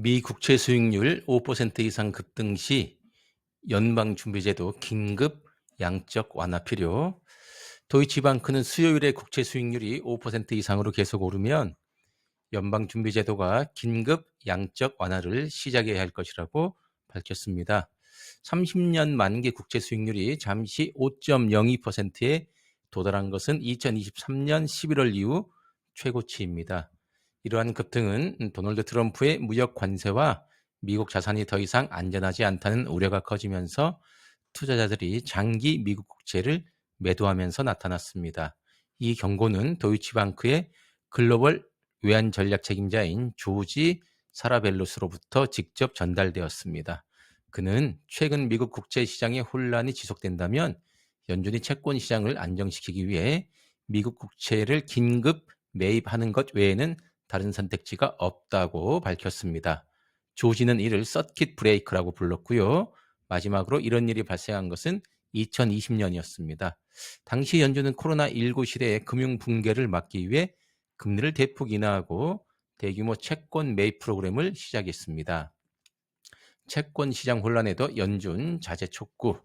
미 국채 수익률 5% 이상 급등 시 연방준비제도 긴급 양적 완화 필요. 도이치방크는 수요일에 국채 수익률이 5% 이상으로 계속 오르면 연방준비제도가 긴급 양적 완화를 시작해야 할 것이라고 밝혔습니다. 30년 만기 국채 수익률이 잠시 5.02%에 도달한 것은 2023년 11월 이후 최고치입니다. 이러한 급등은 도널드 트럼프의 무역 관세와 미국 자산이 더 이상 안전하지 않다는 우려가 커지면서 투자자들이 장기 미국 국채를 매도하면서 나타났습니다. 이 경고는 도이치방크의 글로벌 외환 전략 책임자인 조지 사라벨로스로부터 직접 전달되었습니다. 그는 최근 미국 국채 시장의 혼란이 지속된다면 연준이 채권 시장을 안정시키기 위해 미국 국채를 긴급 매입하는 것 외에는 다른 선택지가 없다고 밝혔습니다. 조지는 이를 서킷 브레이크라고 불렀고요. 마지막으로 이런 일이 발생한 것은 2020년이었습니다. 당시 연준은 코로나19 시대의 금융 붕괴를 막기 위해 금리를 대폭 인하하고 대규모 채권 매입 프로그램을 시작했습니다. 채권 시장 혼란에도 연준 자재 촉구.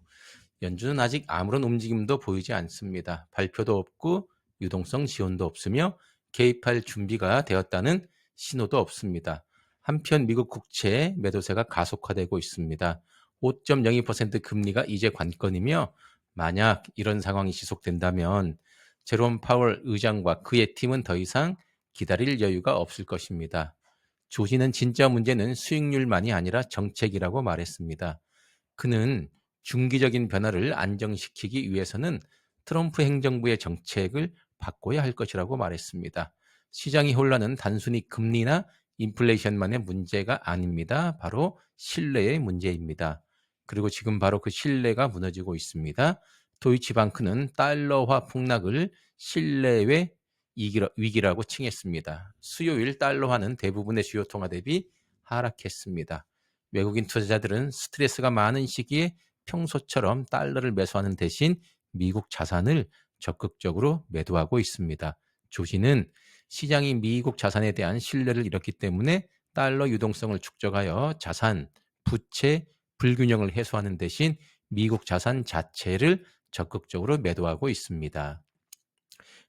연준은 아직 아무런 움직임도 보이지 않습니다. 발표도 없고 유동성 지원도 없으며 개입할 준비가 되었다는 신호도 없습니다. 한편 미국 국채 매도세가 가속화되고 있습니다. 5.02% 금리가 이제 관건이며 만약 이런 상황이 지속된다면 제롬 파월 의장과 그의 팀은 더 이상 기다릴 여유가 없을 것입니다. 조지는 진짜 문제는 수익률만이 아니라 정책이라고 말했습니다. 그는 중기적인 변화를 안정시키기 위해서는 트럼프 행정부의 정책을 바꿔야 할 것이라고 말했습니다. 시장의 혼란은 단순히 금리나 인플레이션만의 문제가 아닙니다. 바로 신뢰의 문제입니다. 그리고 지금 바로 그 신뢰가 무너지고 있습니다. 도이치방크는 달러화 폭락을 신뢰의 위기라고 칭했습니다. 수요일 달러화는 대부분의 주요 통화 대비 하락했습니다. 외국인 투자자들은 스트레스가 많은 시기에 평소처럼 달러를 매수하는 대신 미국 자산을 적극적으로 매도하고 있습니다. 조지는 시장이 미국 자산에 대한 신뢰를 잃었기 때문에 달러 유동성을 축적하여 자산, 부채, 불균형을 해소하는 대신 미국 자산 자체를 적극적으로 매도하고 있습니다.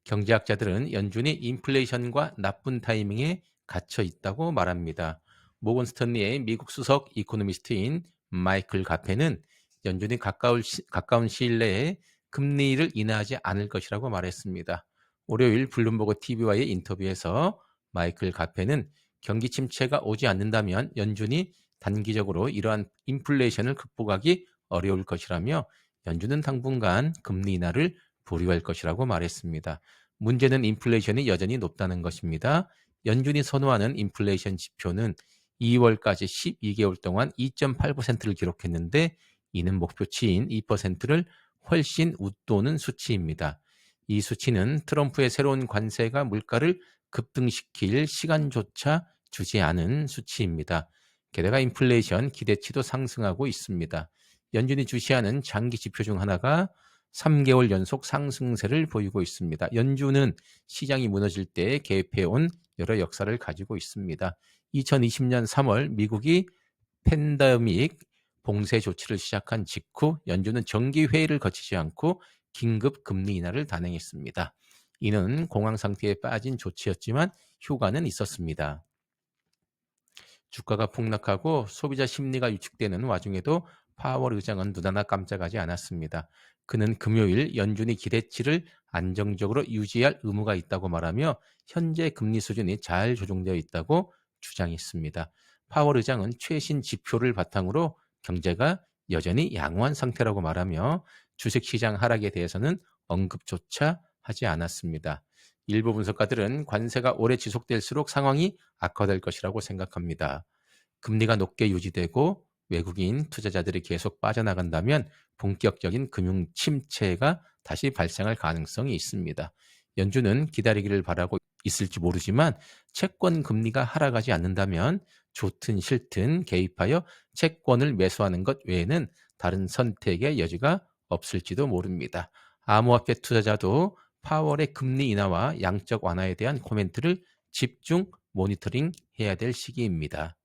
경제학자들은 연준이 인플레이션과 나쁜 타이밍에 갇혀 있다고 말합니다. 모건 스탠리의 미국 수석 이코노미스트인 마이클 가페는 연준이 가까운 시일 내에 금리를 인하하지 않을 것이라고 말했습니다. 월요일 블룸버그 TV와의 인터뷰에서 마이클 가페는 경기 침체가 오지 않는다면 연준이 단기적으로 이러한 인플레이션을 극복하기 어려울 것이라며 연준은 당분간 금리 인하를 보류할 것이라고 말했습니다. 문제는 인플레이션이 여전히 높다는 것입니다. 연준이 선호하는 인플레이션 지표는 2월까지 12개월 동안 2.8%를 기록했는데 이는 목표치인 2%를 훨씬 웃도는 수치입니다. 이 수치는 트럼프의 새로운 관세가 물가를 급등시킬 시간조차 주지 않은 수치입니다. 게다가 인플레이션 기대치도 상승하고 있습니다. 연준이 주시하는 장기 지표 중 하나가 3개월 연속 상승세를 보이고 있습니다. 연준은 시장이 무너질 때 개입해온 여러 역사를 가지고 있습니다. 2020년 3월 미국이 팬데믹 봉쇄 조치를 시작한 직후 연준은 정기회의를 거치지 않고 긴급 금리 인하를 단행했습니다. 이는 공황 상태에 빠진 조치였지만 효과는 있었습니다. 주가가 폭락하고 소비자 심리가 위축되는 와중에도 파월 의장은 눈 하나 깜짝하지 않았습니다. 그는 금요일 연준이 기대치를 안정적으로 유지할 의무가 있다고 말하며 현재 금리 수준이 잘 조정되어 있다고 주장했습니다. 파월 의장은 최신 지표를 바탕으로 경제가 여전히 양호한 상태라고 말하며 주식시장 하락에 대해서는 언급조차 하지 않았습니다. 일부 분석가들은 관세가 오래 지속될수록 상황이 악화될 것이라고 생각합니다. 금리가 높게 유지되고 외국인 투자자들이 계속 빠져나간다면 본격적인 금융 침체가 다시 발생할 가능성이 있습니다. 연준은 기다리기를 바라고 있을지 모르지만 채권 금리가 하락하지 않는다면 좋든 싫든 개입하여 채권을 매수하는 것 외에는 다른 선택의 여지가 없을지도 모릅니다. 암호화폐 투자자도 파월의 금리 인하와 양적 완화에 대한 코멘트를 집중 모니터링 해야 될 시기입니다.